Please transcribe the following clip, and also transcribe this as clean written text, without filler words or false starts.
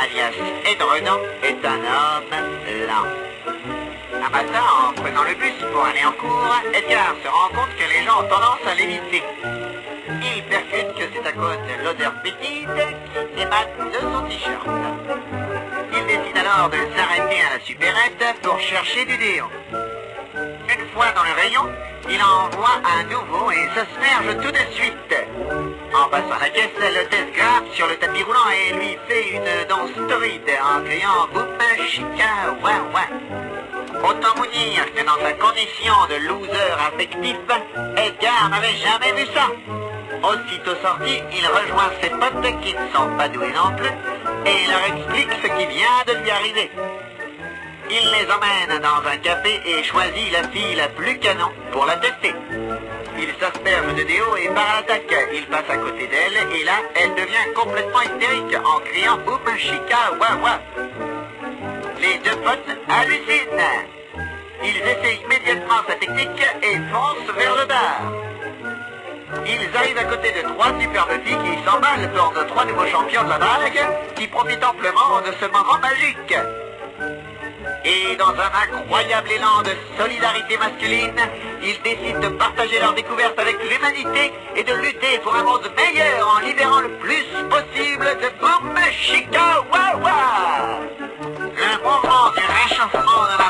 alias Edredon, est un homme lent. Un matin, en prenant le bus pour aller en cours, Edgar se rend compte que les gens ont tendance à l'éviter. Il percute que c'est à cause de l'odeur fétide qui émane de son t-shirt. Il décide alors de s'arrêter à la supérette pour chercher du déo. Une fois dans le rayon, il en voit un nouveau et s'asperge tout de suite. En passant la caisse, l'hôtesse grimpe sur le tapis roulant et lui fait une danse torride en criant « Boum, chica, ouin, ouin ». Autant vous dire que dans sa condition de loser affectif, Edgar n'avait jamais vu ça. Aussitôt sorti, il rejoint ses potes qui ne sont pas doués non plus et leur explique ce qui vient de lui arriver. Il les emmène dans un café et choisit la fille la plus canon pour la tester. Il s'asperge de déo et part à l'attaque. Il passe à côté d'elle et là, elle devient complètement hystérique en criant « Boum, chica, ouah, ouah ». Les deux potes hallucinent. Ils essaient immédiatement sa technique et foncent vers le bar. Ils arrivent à côté de trois superbes filles qui s'emballent pour nos trois nouveaux champions de la drague qui profitent amplement de ce moment magique. Et dans un incroyable élan de solidarité masculine, ils décident de partager leur découverte avec l'humanité et de lutter pour un monde meilleur en libérant le plus possible de boum, chica, ouah, ouah. Le mouvement du réchauffement de la